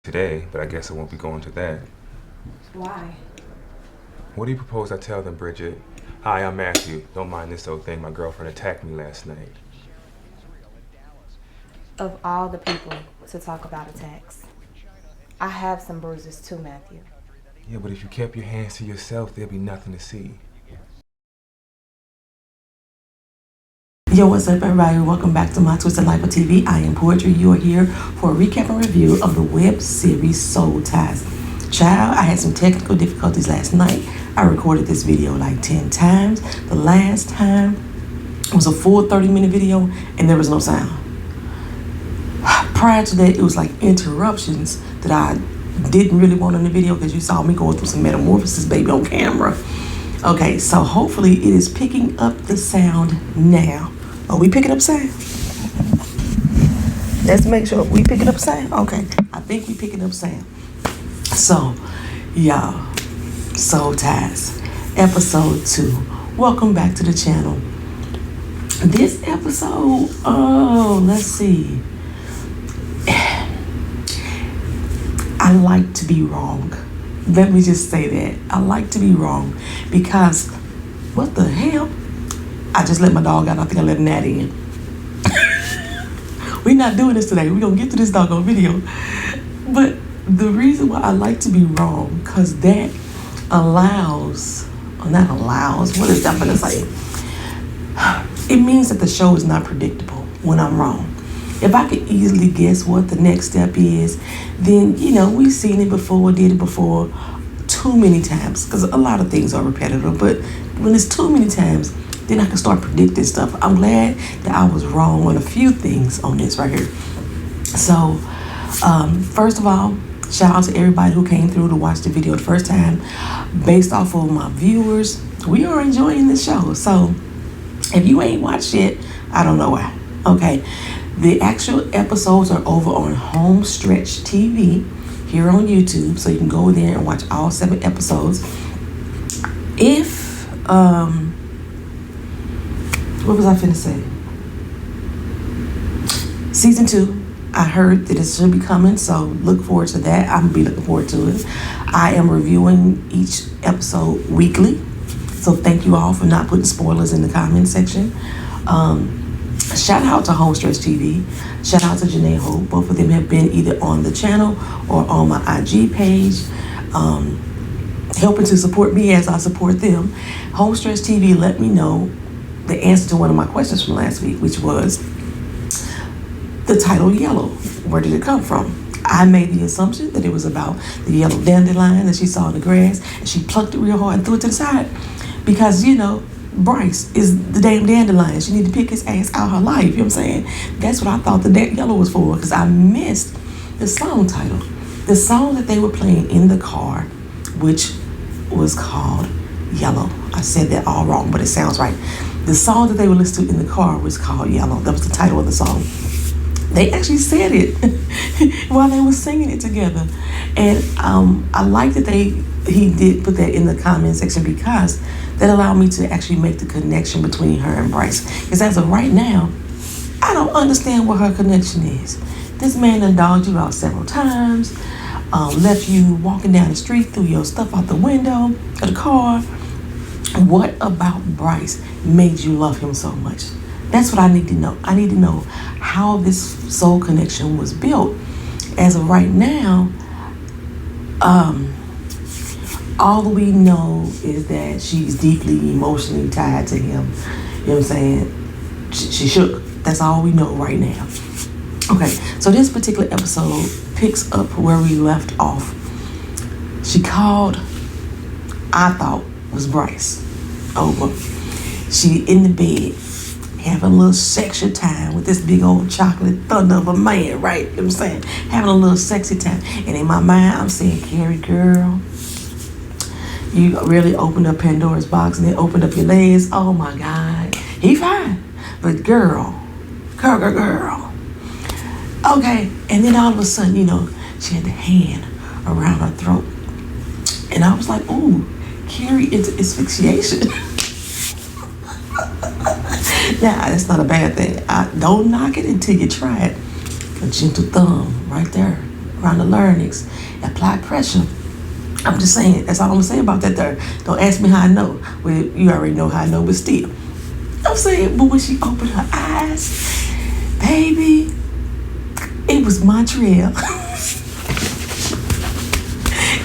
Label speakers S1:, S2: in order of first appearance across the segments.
S1: today, but I guess I won't be going to that.
S2: Why?
S1: What do you propose I tell them, Bridget? Hi, I'm Matthew. Don't mind this old thing. My girlfriend attacked me last night.
S2: Of all the people to talk about attacks, I have some bruises too, Matthew.
S1: Yeah, but if you kept your hands to yourself, there'd be nothing to see.
S3: Yo, what's up, everybody? Welcome back to my Twisted Life of TV. I am Poetry. You are here for a recap and review of the web series Soul Ties. Child, I had some technical difficulties last night. I recorded this video like 10 times. The last time was a full 30-minute video and there was no sound. Prior to that, it was like interruptions that I didn't really want in the video because you saw me going through some metamorphosis, baby, on camera. Okay, so hopefully it is picking up the sound now. Are we picking up sound? Let's make sure we picking up sound. Okay, I think we picking up sound. So, y'all, Soul Ties, episode 2. Welcome back to the channel. This episode, let's see. I like to be wrong. Let me just say that. I like to be wrong because what the hell? I just let my dog out. I think I let Nat in. We're not doing this today. We're going to get to this doggone video. But the reason why I like to be wrong, because that allows, or not allows, what is that going to say? It means that the show is not predictable when I'm wrong. If I could easily guess what the next step is, then, you know, we've seen it before, did it before too many times, because a lot of things are repetitive, but when it's too many times, then I can start predicting stuff. I'm glad that I was wrong on a few things on this right here. So, first of all, shout out to everybody who came through to watch the video the first time. Based off of my viewers, we are enjoying this show. So, if you ain't watched it, I don't know why. Okay. The actual episodes are over on Home Stretch TV here on YouTube, so you can go there and watch all 7 episodes. If, what was I finna say? Season 2, I heard that it should be coming, so look forward to that. I'm gonna be looking forward to it. I am reviewing each episode weekly, so thank you all for not putting spoilers in the comment section. Shout out to Homestretch TV. Shout out to Jenae Hope. Both of them have been either on the channel or on my IG page, helping to support me as I support them. Homestretch TV let me know the answer to one of my questions from last week, which was the title Yellow. Where did it come from? I made the assumption that it was about the yellow dandelion that she saw in the grass, and she plucked it real hard and threw it to the side. Because, you know, Bryce is the damn dandelion. She need to pick his ass out her life. You know what I'm saying? That's what I thought the yellow was for, because I missed the song title. The song that they were playing in the car, which was called Yellow. I said that all wrong, but it sounds right. The song that they were listening to in the car was called Yellow. That was the title of the song. They actually said it while they were singing it together. And I like that he did put that in the comment section, because that allowed me to actually make the connection between her and Bryce. Because as of right now, I don't understand what her connection is. This man done dogged you out several times, left you walking down the street, threw your stuff out the window of the car. What about Bryce made you love him so much? That's what I need to know. I need to know how this soul connection was built. As of right now, all we know is that she's deeply emotionally tied to him. You know what I'm saying? She shook. That's all we know right now. Okay, so this particular episode picks up where we left off. She called, I thought was Bryce, over. She in the bed, having a little sexual time with this big old chocolate thunder of a man, right? You know what I'm saying? Having a little sexy time. And in my mind, I'm saying, Carrie, girl, you really opened up Pandora's box and then opened up your legs. Oh my God. He fine. But girl. Okay. And then all of a sudden, you know, she had the hand around her throat. And I was like, ooh, Carrie into asphyxiation. Nah, that's not a bad thing. Don't knock it until you try it. A gentle thumb right there. around the larynx, apply pressure. I'm just saying, that's all I'm gonna say about that there. Don't ask me how I know. Well, you already know how I know, but still. I'm saying, but when she opened her eyes, baby, it was Montreal.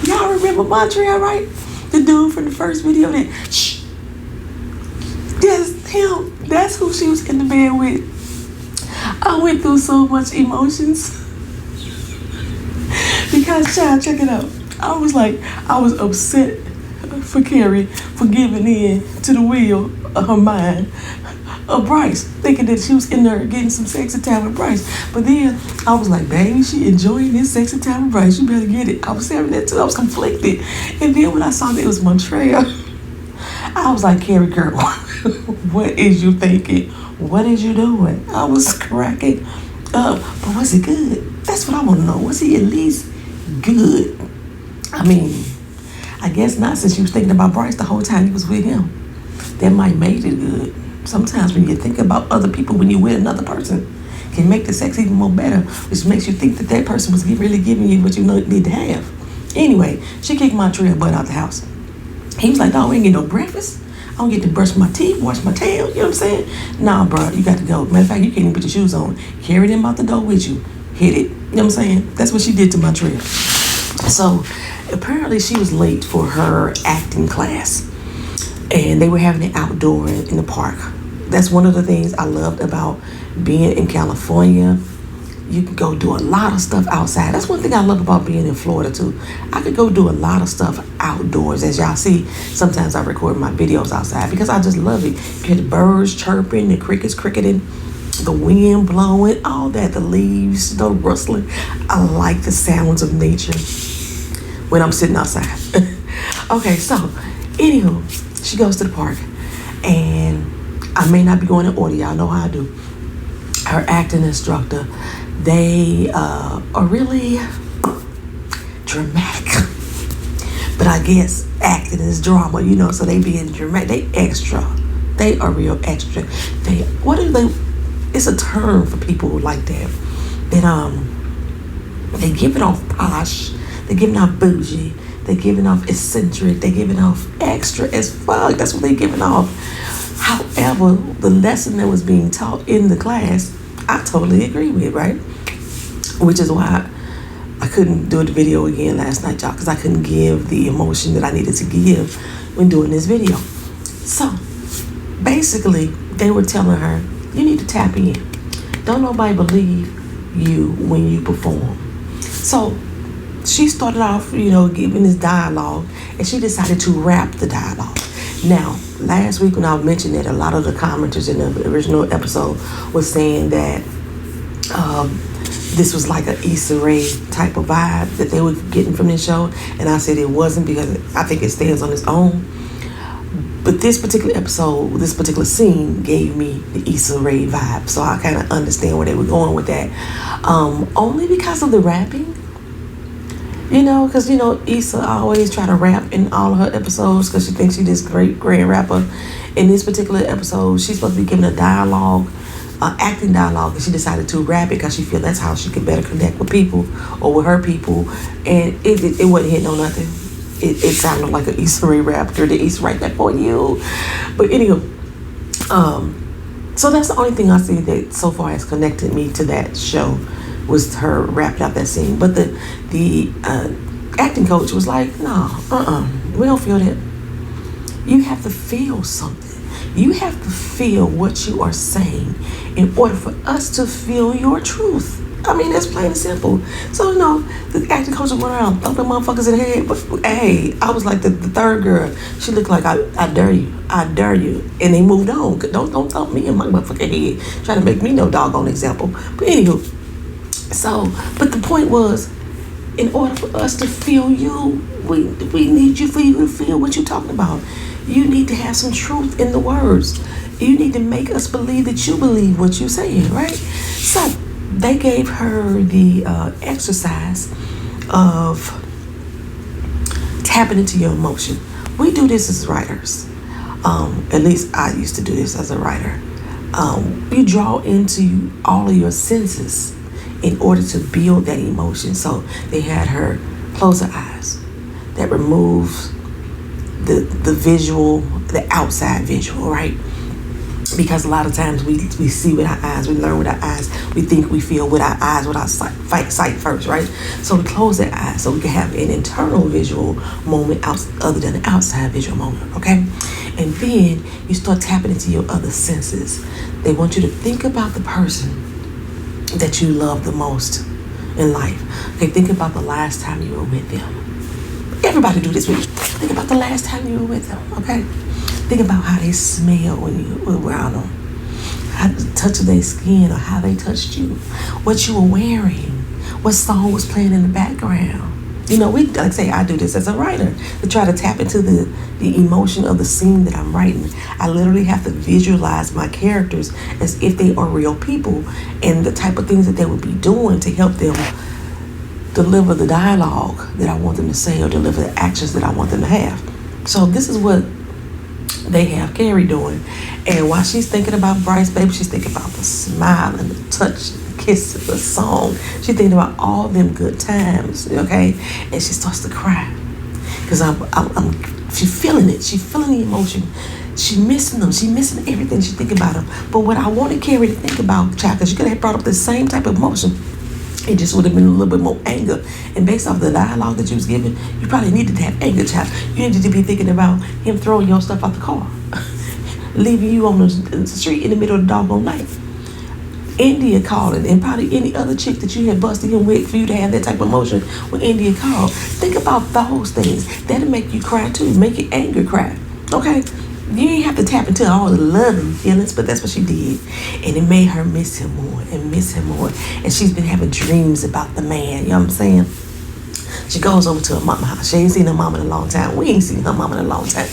S3: Y'all remember Montreal, right? The dude from the first video that, shh. That's him. That's who she was in the bed with. I went through so much emotions. Because, child, check it out. I was upset for Carrie for giving in to the will of her mind of Bryce, thinking that she was in there getting some sexy time with Bryce. But then I was like, baby, she enjoying this sexy time with Bryce. You better get it. I was having that too. I was conflicted. And then when I saw that it was Montreal, I was like, Carrie girl, what is you thinking? What is you doing? I was cracking up. But was it good? That's what I want to know. Was he at least good? I mean, I guess not, since she was thinking about Bryce the whole time he was with him. That might make it good. Sometimes when you think about other people when you're with another person, can make the sex even more better, which makes you think that that person was really giving you what you need to have. Anyway, she kicked Montreal butt out the house. He was like, no, we ain't get no breakfast. I don't get to brush my teeth, wash my tail, you know what I'm saying? Nah, bro, you got to go. Matter of fact, you can't even put your shoes on. Carry them out the door with you. Hit it. You know what I'm saying? That's what she did to Montreal. So, apparently she was late for her acting class. And they were having it outdoor in the park. That's one of the things I loved about being in California. You can go do a lot of stuff outside. That's one thing I love about being in Florida too. I could go do a lot of stuff outdoors. As y'all see, sometimes I record my videos outside because I just love it. You hear the birds chirping, the crickets cricketing, the wind blowing, all that, the leaves, the rustling. I like the sounds of nature when I'm sitting outside. Okay, so, anywho, she goes to the park, and I may not be going in order. Y'all know how I do. Her acting instructor, they are really dramatic. But I guess acting is drama, you know, so they being dramatic. They extra. They are real extra. It's a term for people like that. That they giving off posh. They giving off bougie. They giving off eccentric. They giving off extra as fuck. That's what they giving off. However, the lesson that was being taught in the class, I totally agree with, right? Which is why I couldn't do the video again last night, y'all, because I couldn't give the emotion that I needed to give when doing this video. So, basically, they were telling her, you need to tap in. Don't nobody believe you when you perform. So, she started off, giving this dialogue, and she decided to rap the dialogue. Now, last week when I mentioned that, a lot of the commenters in the original episode was saying that this was like an Issa Rae type of vibe that they were getting from this show, and I said it wasn't because I think it stands on its own. But this particular episode, this particular scene gave me the Issa Rae vibe, so I kind of understand where they were going with that. Only because of the rapping. Because, Issa always try to rap in all of her episodes because she thinks she's this great rapper. In this particular episode, she's supposed to be giving a dialogue, acting dialogue, and she decided to rap it because she feels that's how she can better connect with people or with her people. And it wasn't hitting on nothing. It sounded like an Issa Rae rapper. The Issa right there for you. But anyway, so that's the only thing I see that so far has connected me to that show, was her rapping out that scene. But the acting coach was like, no, we don't feel that. You have to feel something. You have to feel what you are saying in order for us to feel your truth. I mean, that's plain and simple. So, the acting coach went around thumping motherfuckers in the head. But, hey, I was like the third girl. She looked like, I dare you. I dare you. And they moved on. Don't thump me in my motherfucking head. Trying to make me no doggone example. But anywho. So, but the point was, in order for us to feel you, we need you for you to feel what you're talking about. You need to have some truth in the words. You need to make us believe that you believe what you're saying, right? So, they gave her the exercise of tapping into your emotion. We do this as writers. At least I used to do this as a writer. You draw into all of your senses in order to build that emotion. So they had her close her eyes. That removes the visual, the outside visual, right? Because a lot of times we see with our eyes, we learn with our eyes, we think, we feel with our eyes, with our sight first, right? So we close that eye so we can have an internal visual moment other than an outside visual moment, okay? And then you start tapping into your other senses. They want you to think about the person that you love the most in life. Okay, think about the last time you were with them. Everybody do this with you. Think about the last time you were with them, okay? Think about how they smell when you were around them. How the touch of their skin or how they touched you. What you were wearing. What song was playing in the background. You know, like I say, I do this as a writer to try to tap into the emotion of the scene that I'm writing. I literally have to visualize my characters as if they are real people and the type of things that they would be doing to help them deliver the dialogue that I want them to say or deliver the actions that I want them to have. So this is what they have Carrie doing. And while she's thinking about Bryce, baby, she's thinking about the smile and the touch, the kiss, the song. She's thinking about all them good times, okay? And she starts to cry. Because she's feeling it. She's feeling the emotion. She's missing them. She's missing everything. She's thinking about them. But what I wanted Carrie to think about, child, because she could have brought up the same type of emotion, it just would have been a little bit more anger. And based off the dialogue that you was giving, you probably needed to have anger, child. You needed to be thinking about him throwing your stuff out the car. Leaving you on the street in the middle of the doggone night. India calling, and probably any other chick that you had busted him with for you to have that type of emotion when India called. Think about those things. That'll make you cry too. Make your anger cry. Okay? You ain't have to tap into all the loving feelings, but that's what she did. And it made her miss him more and miss him more. And she's been having dreams about the man. You know what I'm saying? She goes over to her mama's house. She ain't seen her mama in a long time. We ain't seen her mama in a long time.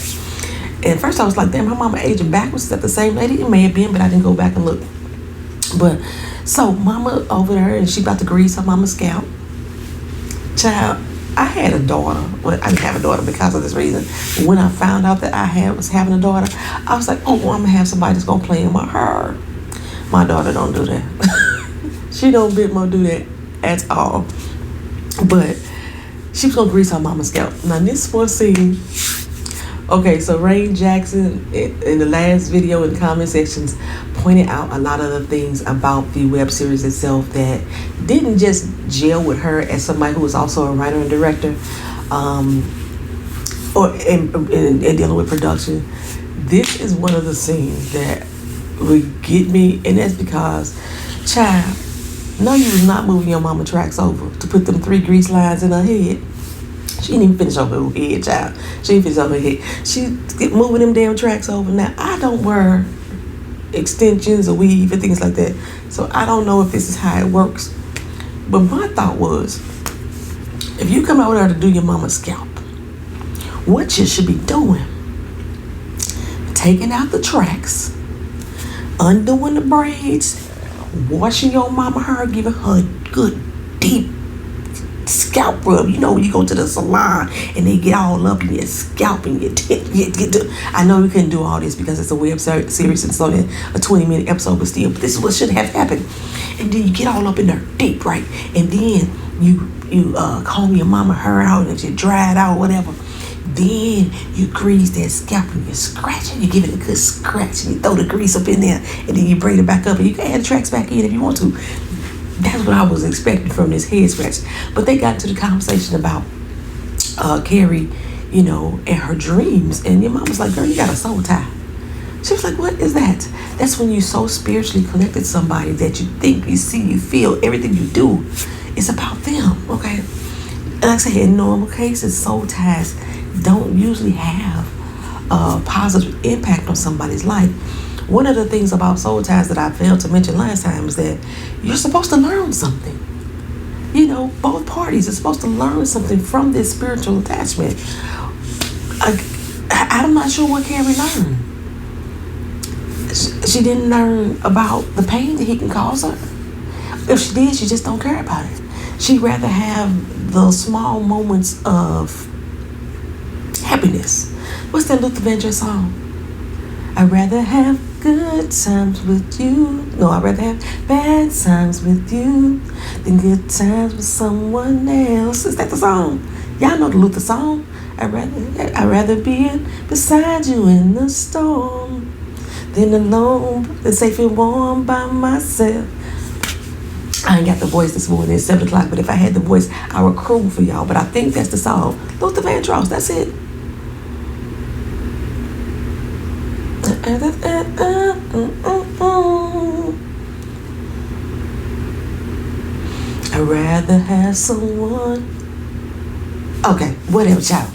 S3: And at first I was like, damn, her mama aging backwards. Is that the same lady? It may have been, but I didn't go back and look. But so mama over there, and she about to grease her mama's scalp. Child, I had a daughter. Well, I didn't have a daughter because of this reason. When I found out that I was having a daughter, I was like, oh, I'm gonna have somebody that's gonna play in my hair. My daughter don't do that. She don't bit more do that at all. But she was gonna grease her mama's scalp. Now this one scene. Okay, so Rain Jackson in the last video in the comment sections pointed out a lot of the things about the web series itself that didn't just gel with her as somebody who was also a writer and director, or dealing with production. This is one of the scenes that would get me, and that's because, child, no, you was not moving your mama tracks over to put them 3 grease lines in her head. She didn't even finish over her head, child. She didn't finish over her head. She moving them damn tracks over. Now, I don't wear extensions or weave and things like that, so I don't know if this is how it works. But my thought was, if you come out there to do your mama's scalp, what you should be doing, taking out the tracks, undoing the braids, washing your mama hair, giving her a good deep scalp rub. You know when you go to the salon and they get all up in your scalp and your I know we couldn't do all this because it's a web series and it's only a 20-minute episode, but still, this is what should have happened. And then you get all up in there deep, right? And then you comb your mama hair out, and if you dry it out or whatever, then you grease that scalp and you scratch it. You give it a good scratch and you throw the grease up in there, and then you bring it back up and you can add the tracks back in if you want to. That's what I was expecting from this head scratch. But they got to the conversation about Carrie, you know, and her dreams. And your mom was like, girl, you got a soul tie. She was like, what is that? That's when you so spiritually connected somebody that you think, you see, you feel, everything you do is about them, okay? And like I say, in normal cases, soul ties don't usually have a positive impact on somebody's life. One of the things about soul ties that I failed to mention last time is that you're supposed to learn something. You know, both parties are supposed to learn something from this spiritual attachment. I'm not sure what Carrie learned. She didn't learn about the pain that he can cause her. If she did, she just don't care about it. She'd rather have the small moments of happiness. What's that Luther Vandross song? I'd rather have good times with you. No, I'd rather have bad times with you than good times with someone else. Is that the song? Y'all know the Luther song. I'd rather be beside you in the storm than alone and safe and warm by myself. I ain't got the voice this morning. It's 7 o'clock, but if I had the voice, I would croon for y'all. But I think that's the song. Luther Vandross, that's it. I'd rather have someone. Okay, whatever, child.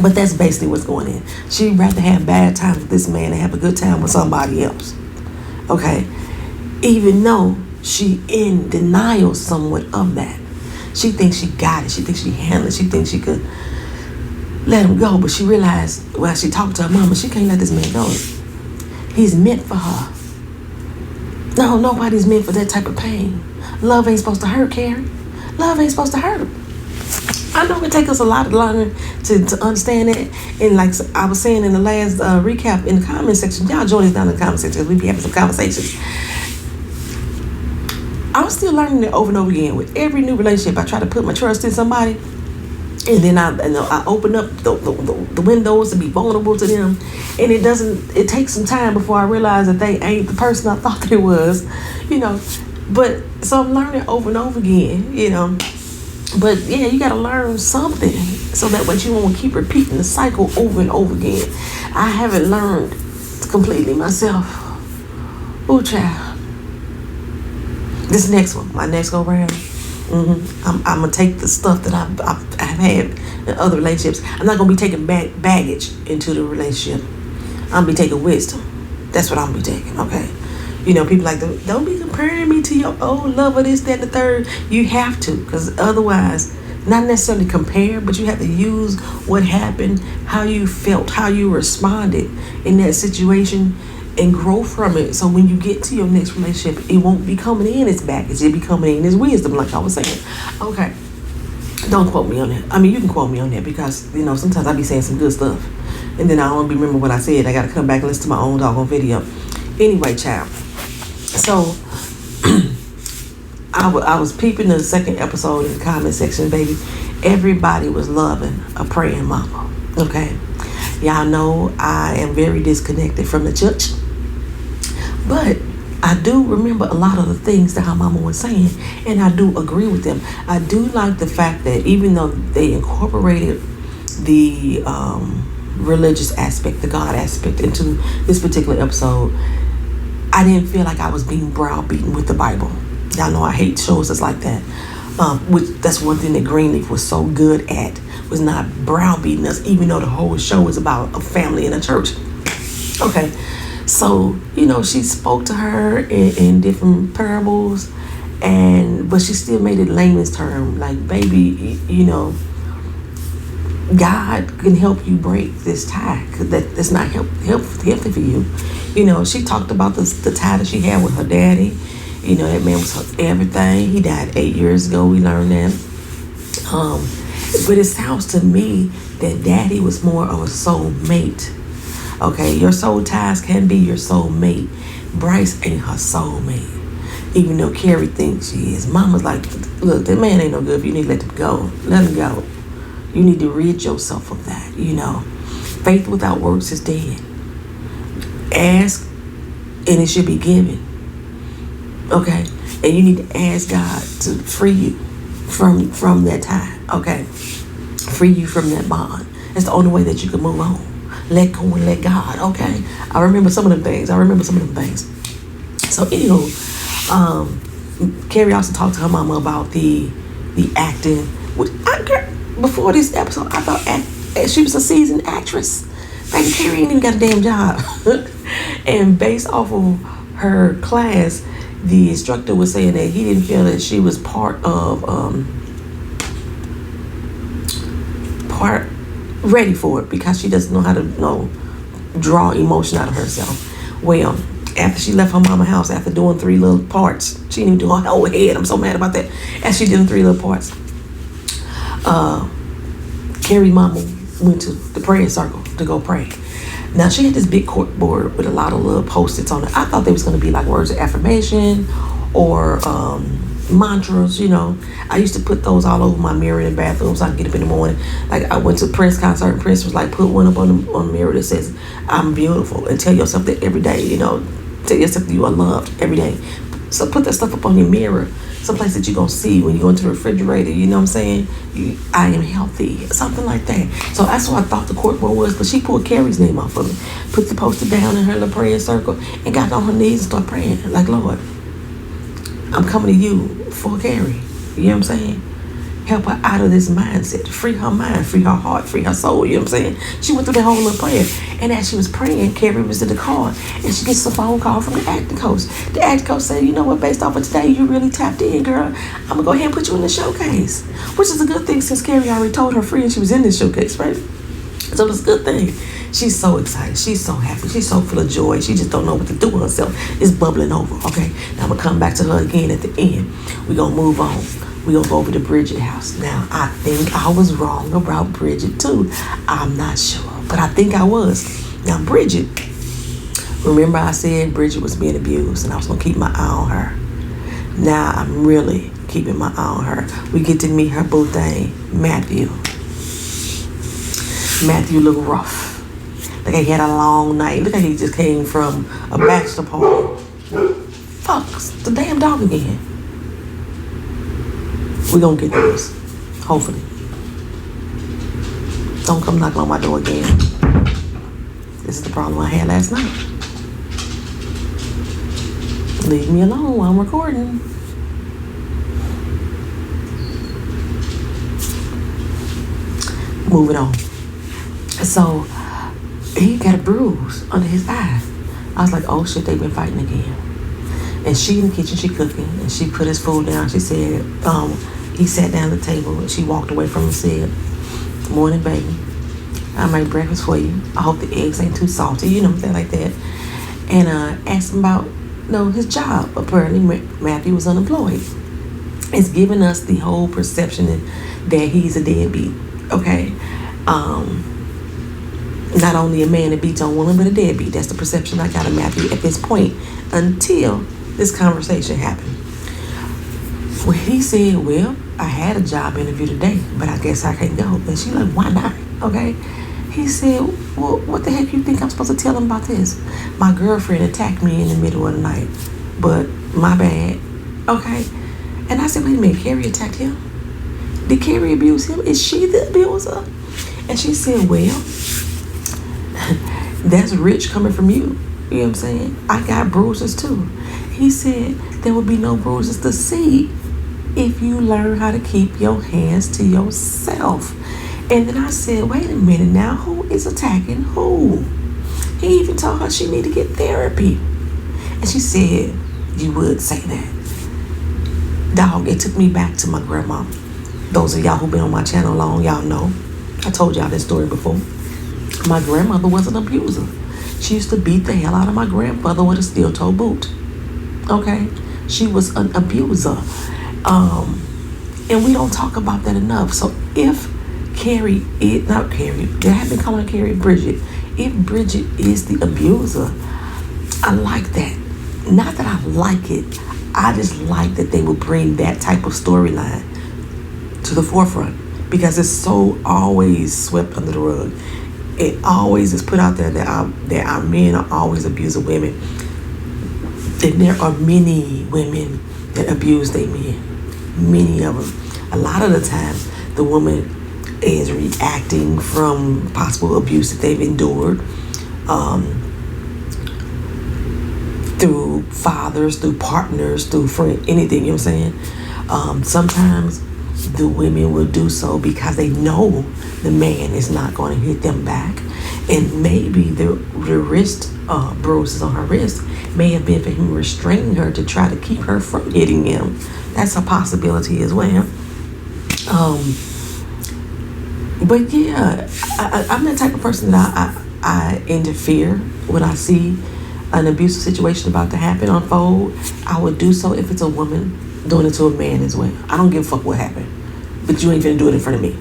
S3: But that's basically what's going in. She'd rather have bad times with this man and have a good time with somebody else. Okay? Even though she in denial somewhat of that. She thinks she got it. She thinks she handled it. She thinks she could let him go. But she realized while she talked to her mama, she can't let this man go. He's meant for her. No, nobody's meant for that type of pain. Love ain't supposed to hurt, Carrie. Love ain't supposed to hurt. I know it takes us a lot of learning to understand that. And like I was saying in the last recap in the comment section, y'all join us down in the comment section because we be having some conversations. I'm still learning it over and over again. With every new relationship, I try to put my trust in somebody. And then I open up the windows to be vulnerable to them. And it takes some time before I realize that they ain't the person I thought they was, you know. But so I'm learning over and over again, you know. But yeah, you gotta learn something so that way you won't keep repeating the cycle over and over again. I haven't learned completely myself. Ooh, child. This next one, my next go round. I'm gonna take the stuff that I've had in other relationships. I'm not gonna be taking baggage into the relationship. I'm gonna be taking wisdom. That's what I'm gonna be taking. Okay. You know, people like, don't be comparing me to your old lover, this, that, and the third. You have to, because otherwise, not necessarily compare, but you have to use what happened, how you felt, how you responded in that situation, and grow from it. So when you get to your next relationship, it won't be coming in as baggage. It'll be coming in as wisdom, like I was saying. Okay. Don't quote me on that. I mean, you can quote me on that because, you know, sometimes I be saying some good stuff. And then I don't remember what I said. I got to come back and listen to my own doggone video. Anyway, child. So, I was peeping the second episode in the comment section, baby. Everybody was loving a praying mama, okay? Y'all know I am very disconnected from the church. But I do remember a lot of the things that her mama was saying, and I do agree with them. I do like the fact that even though they incorporated the religious aspect, the God aspect into this particular episode, I didn't feel like I was being browbeaten with the Bible. Y'all know I hate shows that's like that. Which that's one thing that Greenleaf was so good at, was not browbeating us, even though the whole show is about a family in a church. Okay, so you know she spoke to her in different parables, but she still made it layman's term, like, baby, you know, God can help you break this tie that's not healthy for you. You know, she talked about the tie that she had with her daddy. You know, that man was her everything. He died 8 years ago. We learned that. But it sounds to me that daddy was more of a soul mate. Okay, your soul ties can be your soul mate. Bryce ain't her soul mate, even though Carrie thinks she is. Mama's like, look, that man ain't no good. If you need to let him go, let him go. You need to rid yourself of that, you know. Faith without works is dead. Ask, and it should be given. Okay? And you need to ask God to free you from that tie. Okay? Free you from that bond. That's the only way that you can move on. Let go and let God. Okay? I remember some of them things. So, anywho, Carrie also talked to her mama about the acting. Before this episode, I thought she was a seasoned actress. Baby, Carrie ain't even got a damn job. And based off of her class, the instructor was saying that he didn't feel that she was part ready for it because she doesn't know how to draw emotion out of herself. Well, after she left her mama's house, after doing 3 little parts, she didn't even do her whole head. I'm so mad about that. As she did 3 little parts, Carrie mama went to the prayer circle to go pray. Now, she had this big cork board with a lot of little post-its on it. I thought they was going to be like words of affirmation or mantras, you know. I used to put those all over my mirror in the bathroom so I can get up in the morning. Like, I went to a Prince concert and Prince was like, put one up on the mirror that says, I'm beautiful, and tell yourself that every day, you know. Tell yourself that you are loved every day. So put that stuff up on your mirror, someplace that you're going to see when you go into the refrigerator, you know what I'm saying? I am healthy, something like that. So that's what I thought the corkboard was, but she pulled Carrie's name off of it, put the poster down in her little praying circle, and got on her knees and started praying, like, Lord, I'm coming to you for Carrie. You know what I'm saying? Help her out of this mindset. Free her mind, free her heart, free her soul. You know what I'm saying? She went through that whole little prayer. And as she was praying, Carrie was in the car. And she gets a phone call from the acting coach. The acting coach said, you know what, based off of today, you really tapped in, girl. I'm going to go ahead and put you in the showcase. Which is a good thing since Carrie already told her friend she was in this showcase, right? So it's a good thing. She's so excited. She's so happy. She's so full of joy. She just don't know what to do with herself. It's bubbling over, okay? Now I'm going to come back to her again at the end. We're going to move on. We're going to go over to Bridget house. Now, I think I was wrong about Bridget, too. I'm not sure, but I think I was. Now, Bridget, remember I said Bridget was being abused, and I was going to keep my eye on her. Now, I'm really keeping my eye on her. We get to meet her boo thing, Matthew. Matthew looked rough. Like he had a long night. Look like he just came from a bachelor party. Fuck, the damn dog again. We're gonna get through this, hopefully. Don't come knocking on my door again. This is the problem I had last night. Leave me alone while I'm recording. Moving on. So, he got a bruise under his eye. I was like, oh shit, they've been fighting again. And she in the kitchen, she cooking, and she put his food down. She said, he sat down at the table, and she walked away from him and said, morning, baby. I made breakfast for you. I hope the eggs ain't too salty, you know, something like that. And asked him about, his job. Apparently, Matthew was unemployed. It's giving us the whole perception that he's a deadbeat, okay? Not only a man that beats on women, but a deadbeat. That's the perception I got of Matthew at this point until this conversation happened. Well, he said, well, I had a job interview today, but I guess I can't go. And she like, why not? Okay. He said, well, what the heck you think I'm supposed to tell him about this? My girlfriend attacked me in the middle of the night, but my bad. Okay. And I said, wait a minute, Carrie attacked him? Did Carrie abuse him? Is she the abuser? And she said, well, that's rich coming from you. You know what I'm saying? I got bruises too. He said there would be no bruises to see if you learn how to keep your hands to yourself. And then I said, wait a minute now, who is attacking who? He even told her she need to get therapy. And she said, you would say that. Dog, it took me back to my grandma. Those of y'all who've been on my channel long, y'all know. I told y'all this story before. My grandmother was an abuser. She used to beat the hell out of my grandfather with a steel-toe boot. Okay? She was an abuser. And we don't talk about that enough. So if Carrie is, not Carrie, they have been calling her Carrie, Bridget. If Bridget is the abuser, I like that. Not that I like it. I just like that they will bring that type of storyline to the forefront because it's so always swept under the rug. It always is put out there that our men are always abusing women. And there are many women that abuse their men. Many of them. A lot of the times, the woman is reacting from possible abuse that they've endured through fathers, through partners, through friends, anything, you know what I'm saying? Sometimes the women will do so because they know the man is not going to hit them back. And maybe the wrist bruises on her wrist may have been for him restraining her to try to keep her from hitting him. That's a possibility as well. But yeah, I'm the type of person that I interfere when I see an abusive situation about to happen, unfold. I would do so if it's a woman doing it to a man as well. I don't give a fuck what happened, but you ain't finna do it in front of me.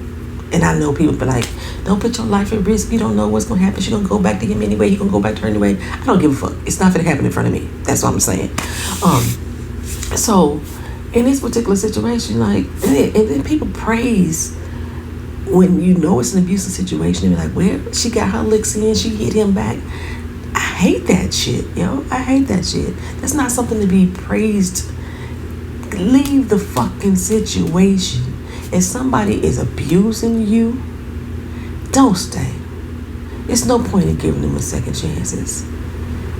S3: And I know people be like, don't put your life at risk. You don't know what's going to happen. She's going to go back to him anyway. You're going to go back to her anyway. I don't give a fuck. It's not going to happen in front of me. That's what I'm saying. So in this particular situation, like, and then people praise when you know it's an abusive situation. They're like, well, she got her licks in. She hit him back. I hate that shit, yo. I hate that shit. That's not something to be praised. Leave the fucking situation. If somebody is abusing you, don't stay. There's no point in giving them a second chances.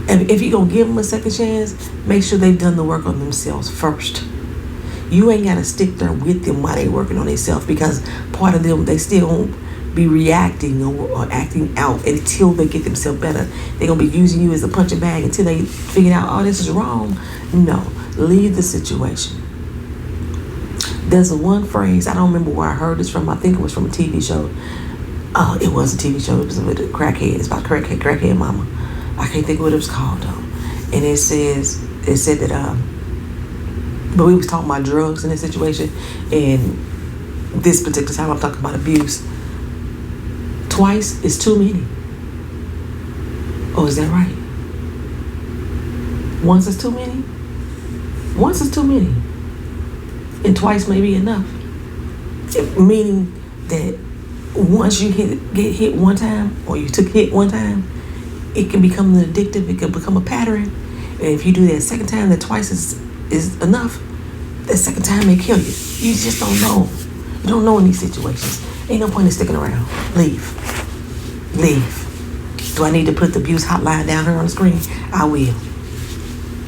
S3: And if you're going to give them a second chance, make sure they've done the work on themselves first. You ain't got to stick there with them while they working on themselves, because part of them, they still won't be reacting or acting out until they get themselves better. They're going to be using you as a punching bag until they figure out, oh, this is wrong. No, leave the situation. There's one phrase, I don't remember where I heard this from. I think it was from a TV show. It was a TV show. It was with a crackhead. It's about crackhead mama. I can't think of what it was called though. And it said that, but we was talking about drugs in this situation. And this particular time I'm talking about abuse. Twice is too many. Oh, is that right? Once is too many? Once is too many. And twice may be enough. Meaning that once you get hit one time, or you took hit one time, it can become addictive. It can become a pattern. And if you do that second time, that twice is enough. That second time may kill you. You just don't know. You don't know in these situations. Ain't no point in sticking around. Leave. Do I need to put the abuse hotline down here on the screen? I will.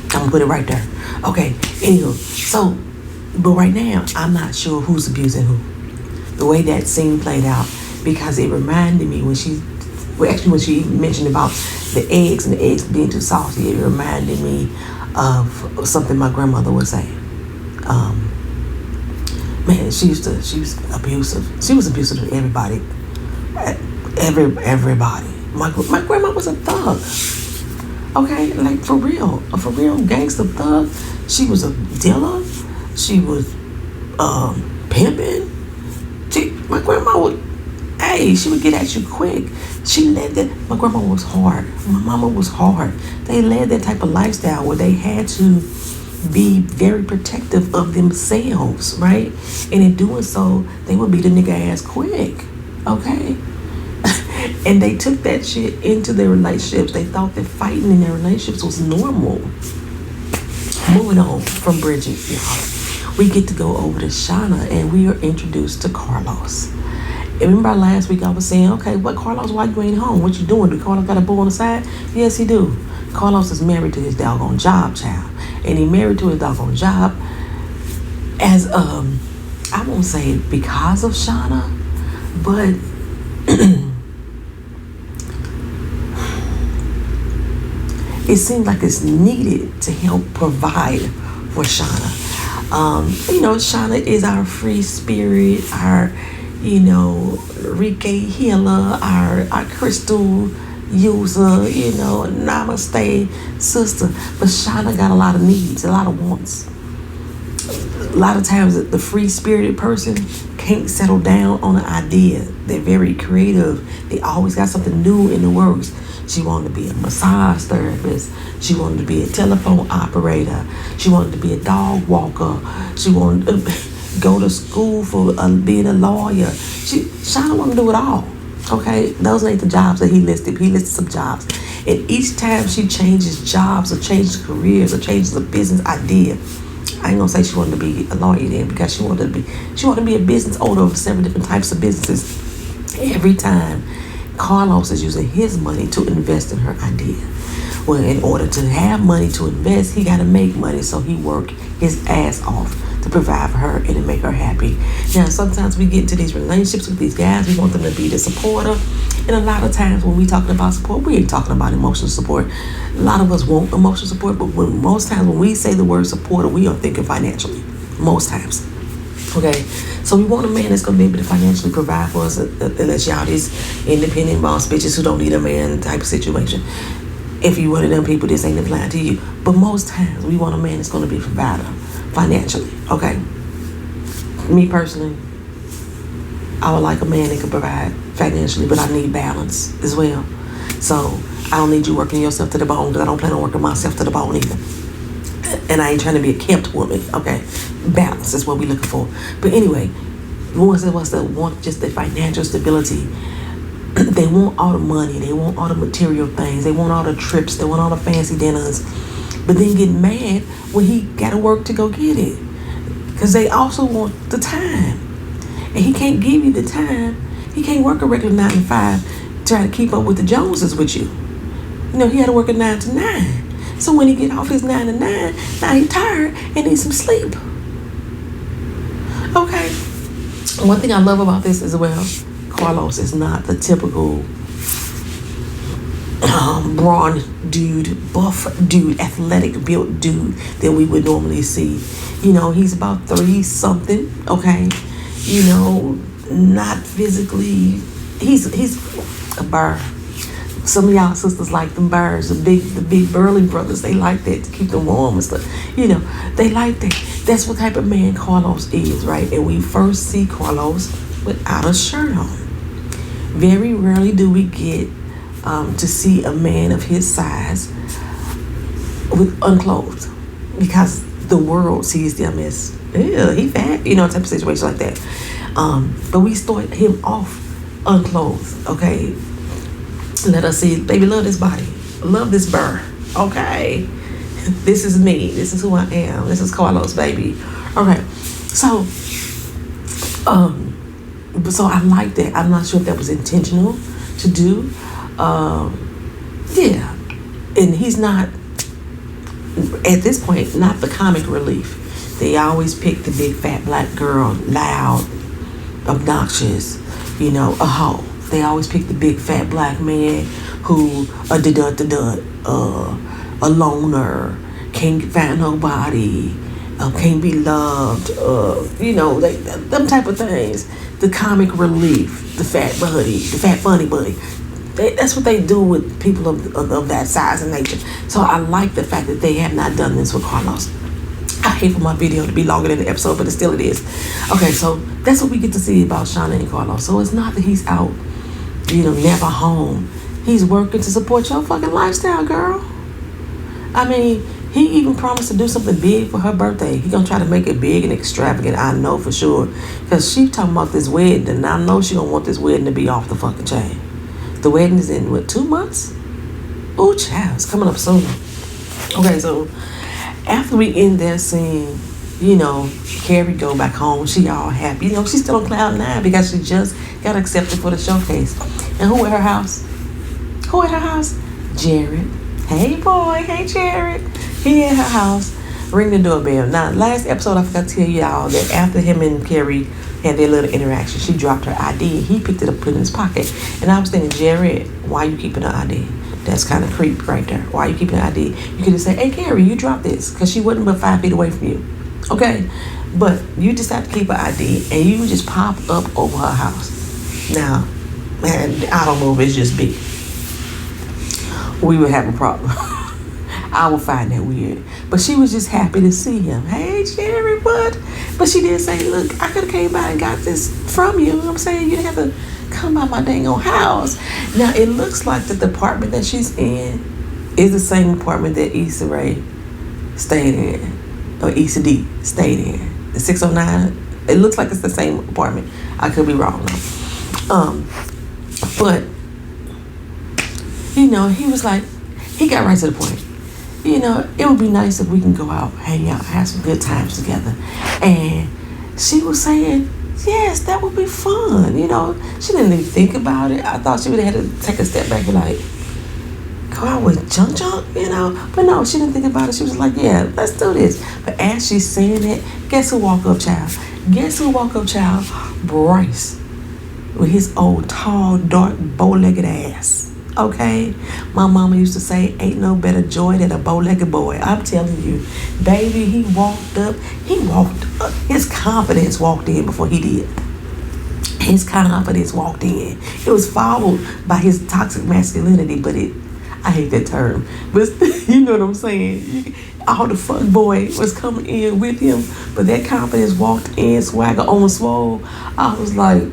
S3: I'm gonna put it right there. Okay. Anywho, so. But right now, I'm not sure who's abusing who. The way that scene played out, because it reminded me when she mentioned about the eggs and the eggs being too salty, it reminded me of something my grandmother would say. Man, she was abusive. She was abusive to everybody. Everybody. My grandma was a thug. Okay, like for real gangster thug. She was a dealer. She was pimping. My grandma she would get at you quick. She led that. My grandma was hard. My mama was hard. They led that type of lifestyle where they had to be very protective of themselves, right? And in doing so, they would beat a nigga ass quick, okay? And they took that shit into their relationships. They thought that fighting in their relationships was normal. Moving on from Bridget, y'all, we get to go over to Shawna, and we are introduced to Carlos. And remember last week I was saying, okay, what Carlos, why you ain't home? What you doing? Do Carlos got a boo on the side? Yes, he do. Carlos is married to his doggone job, child. And he married to his doggone job as, I won't say because of Shawna, but it seems like it's needed to help provide for Shawna. Shawna is our free spirit, our, Reiki healer, our crystal user, namaste sister. But Shawna got a lot of needs, a lot of wants. A lot of times the free spirited person can't settle down on an idea. They're very creative. They always got something new in the works. She wanted to be a massage therapist. She wanted to be a telephone operator. She wanted to be a dog walker. She wanted to go to school for being a lawyer. Shawna wanted to do it all. Okay, those ain't the jobs that he listed. He listed some jobs. And each time she changes jobs or changes careers or changes a business idea, I ain't gonna say she wanted to be a lawyer then, because she wanted to be a business owner of several different types of businesses. Every time Carlos is using his money to invest in her idea. Well, in order to have money to invest, he gotta make money, so he worked his ass off to provide for her and to make her happy. Now, sometimes we get into these relationships with these guys, we want them to be the supporter. And a lot of times when we talking about support, we ain't talking about emotional support. A lot of us want emotional support, but most times when we say the word supporter, we are thinking financially. Most times. Okay, so we want a man that's gonna be able to financially provide for us, unless y'all these independent boss bitches who don't need a man type of situation. If you one of them people, this ain't applying to you. But most times we want a man that's gonna be a provider financially. Okay, me personally, I would like a man that can provide financially, but I need balance as well. So I don't need you working yourself to the bone, because I don't plan on working myself to the bone either. And I ain't trying to be a camped woman, okay? Balance is what we're looking for. But anyway, the ones of us that want just the financial stability, they want all the money, they want all the material things, they want all the trips, they want all the fancy dinners, but then get mad when he got to work to go get it. Because they also want the time. And he can't give you the time. He can't work a regular 9 to 5 try to keep up with the Joneses with you. You know, he had to work a 9 to 9. So when he get off his 9 to 9, now he's tired and needs some sleep. Okay. One thing I love about this as well, Carlos is not the typical brawn dude, buff dude, athletic built dude that we would normally see. You know, he's about 30 something, okay? You know, not physically, he's a bird. Some of y'all sisters like them birds, the big burly brothers, they like that to keep them warm and stuff. You know, they like that. That's what type of man Carlos is, right? And we first see Carlos without a shirt on. Very rarely do we get to see a man of his size with unclothed, because the world sees them as, yeah, he fat, you know, type of situation like that. But we start him off unclothed, okay? Let us see, baby, love this body, love this burr, okay? This is me, this is who I am, this is Carlos, baby. Okay, so I like that. I'm not sure if that was intentional to do. Yeah, and he's not, at this point, not the comic relief. They always pick the big fat black girl, loud, obnoxious, you know, a hoe. They always pick the big fat black man who a loner, can't find nobody, can't be loved, you know, them type of things. The comic relief, the fat buddy, the fat funny buddy. That's what they do with people of that size and nature. So I like the fact that they have not done this with Carlos. I hate for my video to be longer than the episode, but it is. Okay, so that's what we get to see about Shawna and Carlos. So it's not that he's out, you know, never home. He's working to support your fucking lifestyle, girl. I mean, he even promised to do something big for her birthday. He gonna try to make it big and extravagant, I know for sure. Because she talking about this wedding, and I know she gonna want this wedding to be off the fucking chain. The wedding is in, what, 2 months? Oh, child, it's coming up soon. Okay, so after we end that scene, you know, Carrie go back home. She all happy. You know, she's still on cloud 9 because she just got accepted for the showcase. And who at her house? Who at her house? Jared. Hey, boy. Hey, Jared. He at her house. Ring the doorbell. Now, last episode, I forgot to tell y'all that after him and Carrie had their little interaction, she dropped her ID. He picked it up, put it in his pocket. And I was thinking, Jared, why you keeping her ID? That's kind of creep right there. Why you keeping her ID? You could have said, hey, Carrie, you dropped this. Because she wasn't but 5 feet away from you. Okay? But you decided to keep her ID, and you just pop up over her house. Now, man, I don't know if it's just me. We would have a problem. I would find that weird. But she was just happy to see him. Hey, Jerry, what? But she did say, look, I could have came by and got this from you. You know what I'm saying? You didn't have to come by my dang old house. Now, it looks like the apartment that she's in is the same apartment that Issa Rae stayed in. Or Issa D stayed in. The 609. It looks like it's the same apartment. I could be wrong, though. But, you know, he was like, he got right to the point. You know, it would be nice if we can go out, hang out, have some good times together. And she was saying, yes, that would be fun. You know, she didn't even think about it. I thought she would have had to take a step back and like, go out with junk, you know. But no, she didn't think about it. She was like, yeah, let's do this. But as she's saying it, guess who walk up, child? Guess who walk up, child? Bryce. With his old, tall, dark, bow-legged ass. Okay? My mama used to say, ain't no better joy than a bow-legged boy. I'm telling you, baby, he walked up. His confidence walked in before he did. His confidence walked in. It was followed by his toxic masculinity, but I hate that term. But you know what I'm saying? All the fuck boy was coming in with him, but that confidence walked in, swagger on swole. I was like,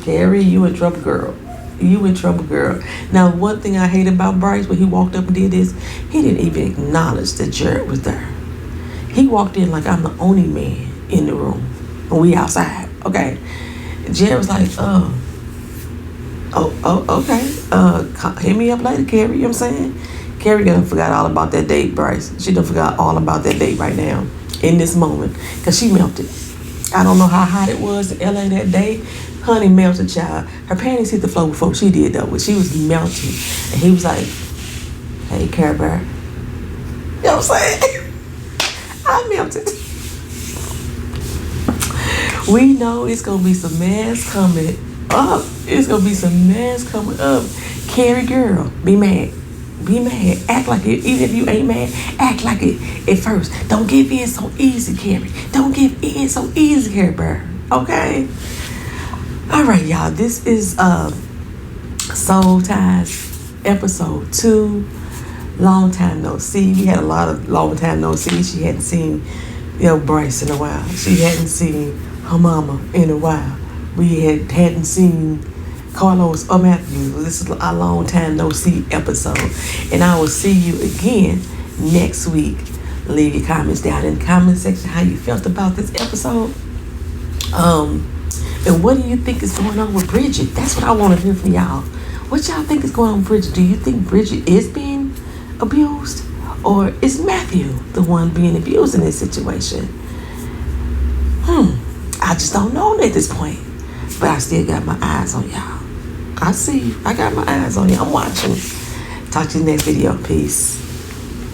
S3: Carrie, you in trouble, girl. You in trouble, girl. Now, one thing I hate about Bryce when he walked up and did this, he didn't even acknowledge that Jared was there. He walked in like I'm the only man in the room, and we outside. Okay, Jared was like, okay. Hit me up later, Carrie. You know what I'm saying? Carrie done forgot all about that date, Bryce. She done forgot all about that date right now in this moment because she melted. I don't know how hot it was in LA that day. Honey melted, child. Her panties hit the floor before she did though, but she was melting. And he was like, hey, Care Bear. You know what I'm saying? I melted. We know it's gonna be some mess coming up. It's gonna be some mess coming up. Carrie, girl, be mad. Be mad. Act like it. Even if you ain't mad, act like it at first. Don't give in so easy, Carrie. Don't give in so easy, Carrie Bear. Okay? All right, y'all. This is Soul Ties episode 2. Long time no see. We had a lot of long time no see. She hadn't seen, Bryce in a while. She hadn't seen her mama in a while. We hadn't seen Carlos or Matthew. This is a long time no see episode. And I will see you again next week. Leave your comments down in the comment section how you felt about this episode. And what do you think is going on with Bridget? That's what I want to hear from y'all. What y'all think is going on with Bridget? Do you think Bridget is being abused? Or is Matthew the one being abused in this situation? I just don't know at this point. But I still got my eyes on y'all. I see you. I got my eyes on you. I'm watching. Talk to you next video. Peace.